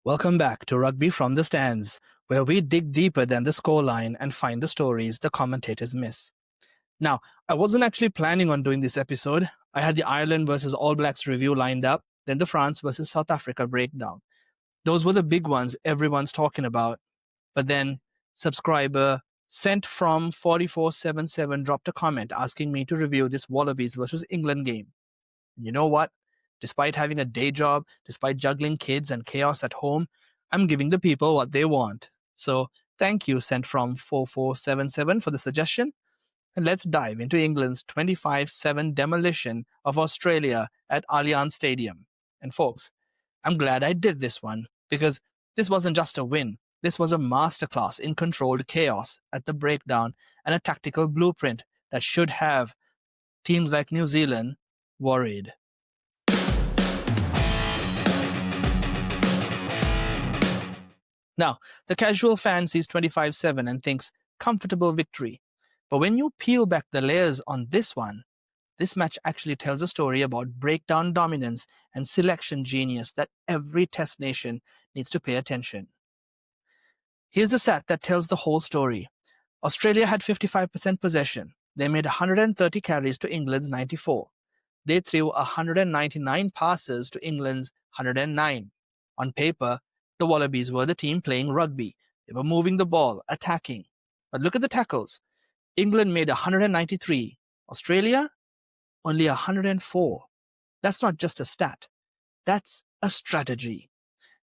Welcome back to Rugby from the Stands, where we dig deeper than the scoreline and find the stories the commentators miss. Now, I wasn't actually planning on doing this episode. I had the Ireland versus All Blacks review lined up, then the France versus South Africa breakdown. Those were the big ones everyone's talking about. But then, subscriber sent from 4477 dropped a comment asking me to review this Wallabies versus England game. And you know what? Despite having a day job, despite juggling kids and chaos at home, I'm giving the people what they want. So thank you, sent from 4477, for the suggestion. And let's dive into England's 25-7 demolition of Australia at Allianz Stadium. And folks, I'm glad I did this one because this wasn't just a win. This was a masterclass in controlled chaos at the breakdown and a tactical blueprint that should have teams like New Zealand worried. Now, the casual fan sees 25-7 and thinks comfortable victory. But when you peel back the layers on this one, this match actually tells a story about breakdown dominance and selection genius that every test nation needs to pay attention. Here's the stat that tells the whole story. Australia had 55% possession. They made 130 carries to England's 94. They threw 199 passes to England's 109. On paper, the Wallabies were the team playing rugby. They were moving the ball, attacking. But look at the tackles. England made 193. Australia, only 104. That's not just a stat. That's a strategy.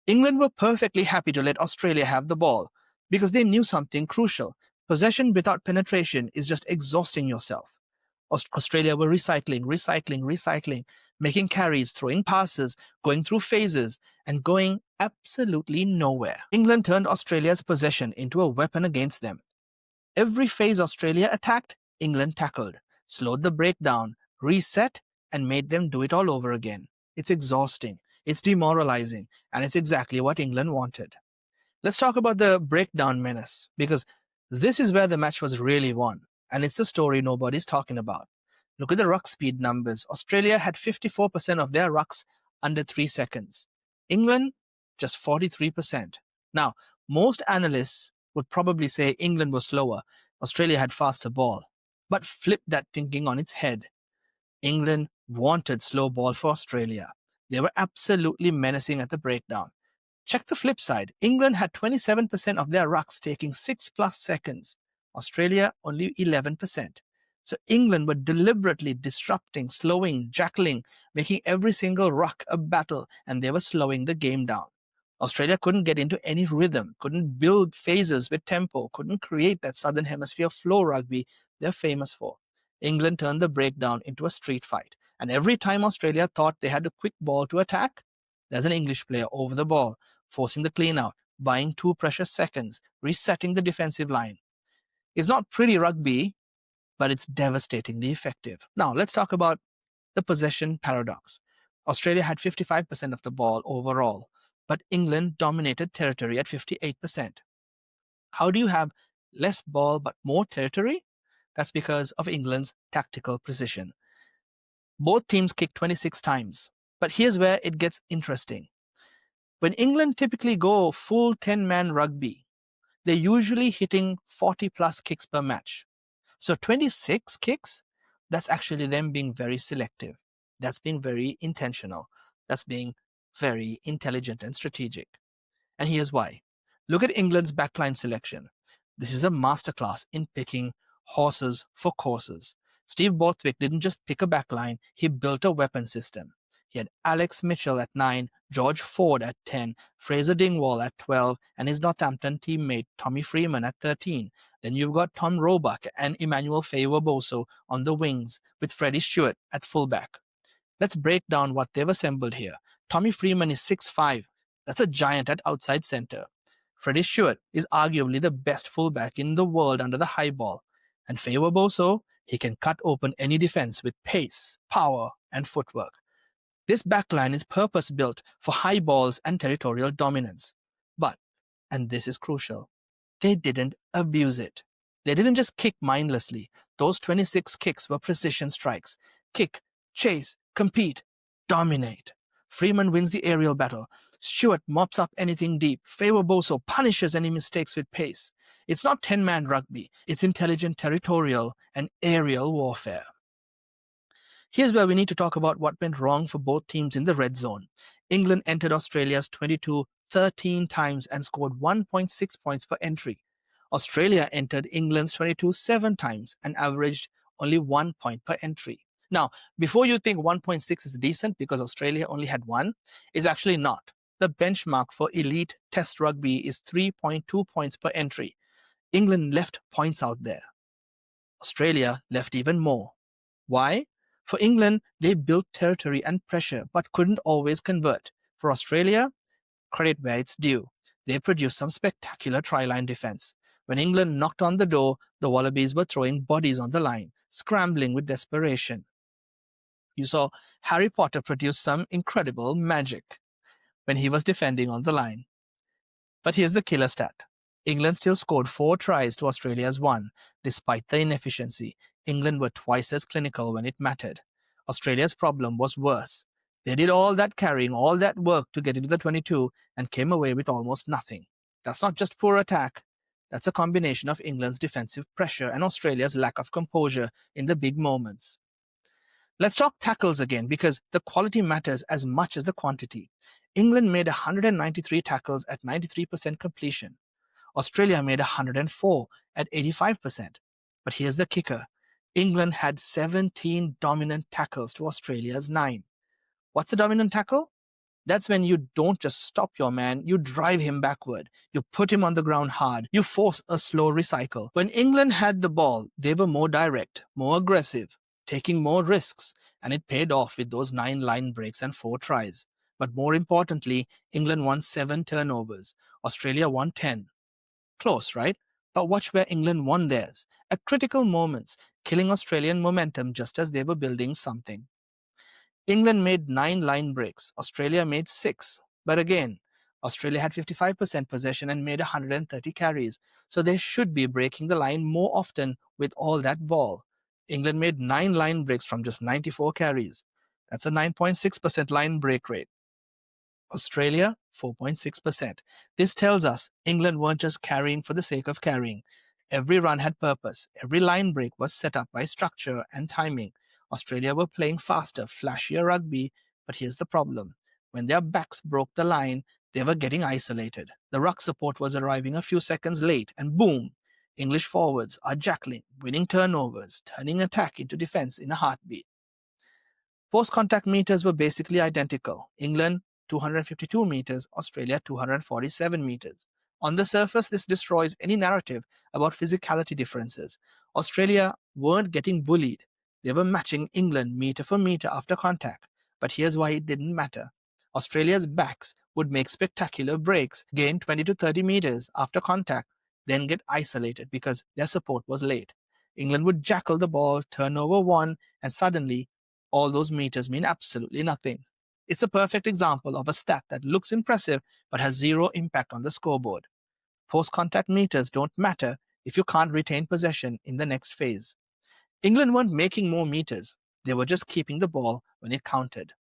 England were perfectly happy to let Australia have the ball because they knew something crucial. Possession without penetration is just exhausting yourself. Australia were recycling, making carries, throwing passes, going through phases, and going absolutely nowhere. England turned Australia's possession into a weapon against them. Every phase Australia attacked, England tackled, slowed the breakdown, reset, and made them do it all over again. It's exhausting, it's demoralizing, and it's exactly what England wanted. Let's talk about the breakdown menace, because this is where the match was really won, and it's the story nobody's talking about. Look at the ruck speed numbers. Australia had 54% of their rucks under 3 seconds. England, just 43%. Now, most analysts would probably say England was slower. Australia had faster ball. But flip that thinking on its head. England wanted slow ball for Australia. They were absolutely menacing at the breakdown. Check the flip side. England had 27% of their rucks taking 6+ seconds. Australia, only 11%. So England were deliberately disrupting, slowing, jackling, making every single ruck a battle, and they were slowing the game down. Australia couldn't get into any rhythm, couldn't build phases with tempo, couldn't create that Southern Hemisphere flow rugby they're famous for. England turned the breakdown into a street fight. And every time Australia thought they had a quick ball to attack, there's an English player over the ball, forcing the clean out, buying 2 precious seconds, resetting the defensive line. It's not pretty rugby, but it's devastatingly effective. Now, let's talk about the possession paradox. Australia had 55% of the ball overall, but England dominated territory at 58%. How do you have less ball but more territory? That's because of England's tactical precision. Both teams kicked 26 times, but here's where it gets interesting. When England typically go full 10-man rugby, they're usually hitting 40+ kicks per match. So 26 kicks, that's actually them being very selective. That's being very intentional. That's being very intelligent and strategic. And here's why. Look at England's backline selection. This is a masterclass in picking horses for courses. Steve Borthwick didn't just pick a backline, he built a weapon system. He had Alex Mitchell at 9, George Ford at 10, Fraser Dingwall at 12, and his Northampton teammate Tommy Freeman at 13. Then you've got Tom Roebuck and Emmanuel Feyi-Waboso on the wings, with Freddie Steward at fullback. Let's break down what they've assembled here. Tommy Freeman is 6'5". That's a giant at outside center. Freddie Steward is arguably the best fullback in the world under the high ball. And Feyi-Waboso, he can cut open any defense with pace, power, and footwork. This backline is purpose-built for high balls and territorial dominance. But, and this is crucial, they didn't abuse it. They didn't just kick mindlessly. Those 26 kicks were precision strikes. Kick, chase, compete, dominate. Freeman wins the aerial battle. Steward mops up anything deep. Feyi-Waboso punishes any mistakes with pace. It's not 10-man rugby. It's intelligent territorial and aerial warfare. Here's where we need to talk about what went wrong for both teams in the red zone. England entered Australia's 22 13 times and scored 1.6 points per entry. Australia entered England's 22 7 times and averaged only 1 point per entry. Now, before you think 1.6 is decent because Australia only had one, it's actually not. The benchmark for elite test rugby is 3.2 points per entry. England left points out there. Australia left even more. Why? For England, they built territory and pressure, but couldn't always convert. For Australia, credit where it's due. They produced some spectacular try-line defense. When England knocked on the door, the Wallabies were throwing bodies on the line, scrambling with desperation. You saw Harry Potter produce some incredible magic when he was defending on the line. But here's the killer stat. England still scored 4 tries to Australia's 1. Despite the inefficiency, England were twice as clinical when it mattered. Australia's problem was worse. They did all that carrying, all that work to get into the 22 and came away with almost nothing. That's not just poor attack. That's a combination of England's defensive pressure and Australia's lack of composure in the big moments. Let's talk tackles again because the quality matters as much as the quantity. England made 193 tackles at 93% completion. Australia made 104 at 85%. But here's the kicker. England had 17 dominant tackles to Australia's 9. What's a dominant tackle? That's when you don't just stop your man, you drive him backward. You put him on the ground hard. You force a slow recycle. When England had the ball, they were more direct, more aggressive, taking more risks, and it paid off with those 9 line breaks and 4 tries. But more importantly, England won 7 turnovers. Australia won 10. Close, right? But watch where England won theirs. At critical moments, killing Australian momentum just as they were building something. England made 9 line breaks. Australia made 6. But again, Australia had 55% possession and made 130 carries. So they should be breaking the line more often with all that ball. England made 9 line breaks from just 94 carries. That's a 9.6% line break rate. Australia, 4.6%. This tells us England weren't just carrying for the sake of carrying. Every run had purpose. Every line break was set up by structure and timing. Australia were playing faster, flashier rugby, but here's the problem. When their backs broke the line, they were getting isolated. The ruck support was arriving a few seconds late, and boom, English forwards are jackling, winning turnovers, turning attack into defense in a heartbeat. Post-contact meters were basically identical. England, 252 meters, Australia, 247 meters. On the surface, this destroys any narrative about physicality differences. Australia weren't getting bullied. They were matching England meter for meter after contact. But here's why it didn't matter. Australia's backs would make spectacular breaks, gain 20 to 30 meters after contact, then get isolated because their support was late. England would jackal the ball, turnover 1, and suddenly all those meters mean absolutely nothing. It's a perfect example of a stat that looks impressive but has zero impact on the scoreboard. Post-contact meters don't matter if you can't retain possession in the next phase. England weren't making more meters. They were just keeping the ball when it counted.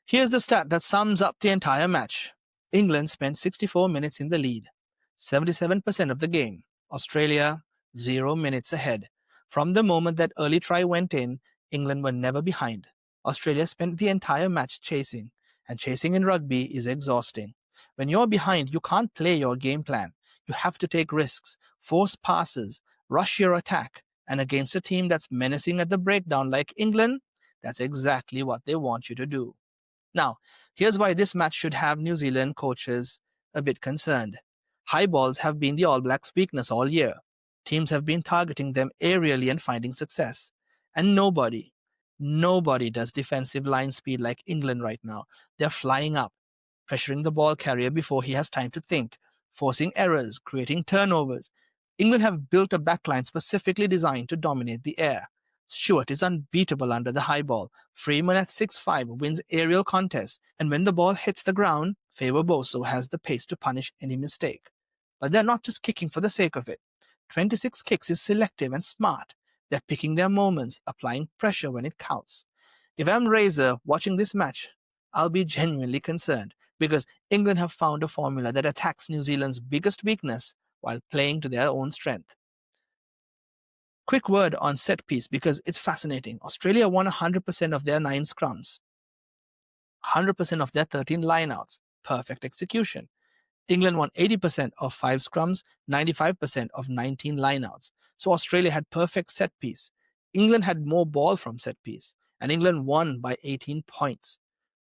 Here's the stat that sums up the entire match. England spent 64 minutes in the lead, 77% of the game. Australia, 0 minutes ahead. From the moment that early try went in, England were never behind. Australia spent the entire match chasing, and chasing in rugby is exhausting. When you're behind, you can't play your game plan. You have to take risks, force passes, rush your attack, and against a team that's menacing at the breakdown like England, that's exactly what they want you to do. Now, here's why this match should have New Zealand coaches a bit concerned. High balls have been the All Blacks' weakness all year. Teams have been targeting them aerially and finding success. And nobody does defensive line speed like England right now. They're flying up, pressuring the ball carrier before he has time to think, forcing errors, creating turnovers. England have built a backline specifically designed to dominate the air. Steward is unbeatable under the high ball. Freeman at 6'5" wins aerial contests, and when the ball hits the ground, Feyi-Waboso has the pace to punish any mistake. But they're not just kicking for the sake of it. 26 kicks is selective and smart. They're picking their moments, applying pressure when it counts. If I'm Razor watching this match, I'll be genuinely concerned because England have found a formula that attacks New Zealand's biggest weakness while playing to their own strength. Quick word on set piece because it's fascinating. Australia won 100% of their 9 scrums, 100% of their 13 lineouts. Perfect execution. England won 80% of 5 scrums, 95% of 19 lineouts. So Australia had perfect set piece. England had more ball from set piece, and England won by 18 points.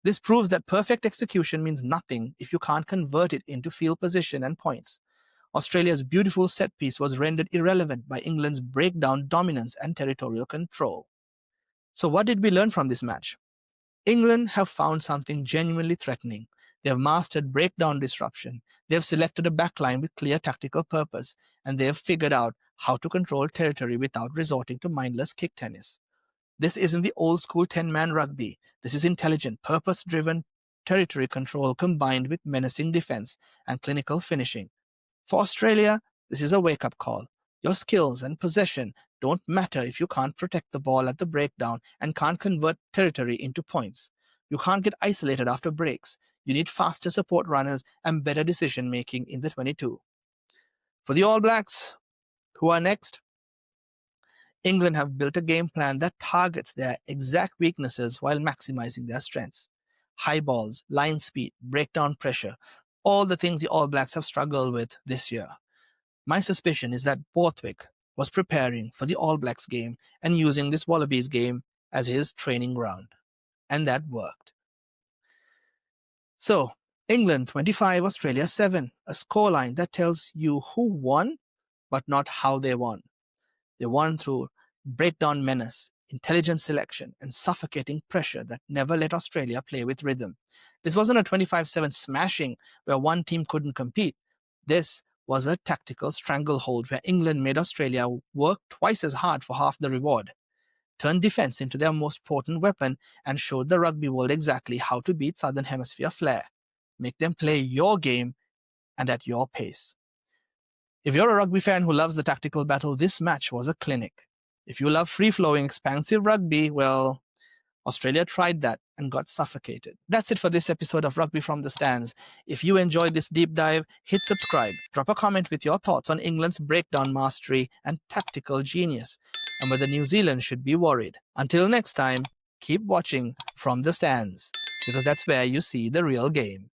This proves that perfect execution means nothing if you can't convert it into field position and points. Australia's beautiful set piece was rendered irrelevant by England's breakdown dominance and territorial control. So what did we learn from this match? England have found something genuinely threatening. They have mastered breakdown disruption. They have selected a backline with clear tactical purpose, and they have figured out how to control territory without resorting to mindless kick tennis. This isn't the old school 10-man rugby. This is intelligent, purpose-driven territory control combined with menacing defense and clinical finishing. For Australia, this is a wake-up call. Your skills and possession don't matter if you can't protect the ball at the breakdown and can't convert territory into points. You can't get isolated after breaks. You need faster support runners and better decision-making in the 22. For the All Blacks, who are next? England have built a game plan that targets their exact weaknesses while maximizing their strengths. High balls, line speed, breakdown pressure, all the things the All Blacks have struggled with this year. My suspicion is that Borthwick was preparing for the All Blacks game and using this Wallabies game as his training ground. And that worked. So, England 25, Australia 7, a scoreline that tells you who won, but not how they won. They won through breakdown menace, intelligent selection, and suffocating pressure that never let Australia play with rhythm. This wasn't a 25-7 smashing where one team couldn't compete. This was a tactical stranglehold where England made Australia work twice as hard for half the reward, turned defense into their most potent weapon, and showed the rugby world exactly how to beat Southern Hemisphere flair. Make them play your game and at your pace. If you're a rugby fan who loves the tactical battle, this match was a clinic. If you love free-flowing, expansive rugby, well, Australia tried that and got suffocated. That's it for this episode of Rugby from the Stands. If you enjoyed this deep dive, hit subscribe. Drop a comment with your thoughts on England's breakdown mastery and tactical genius, and whether New Zealand should be worried. Until next time, keep watching from the stands, because that's where you see the real game.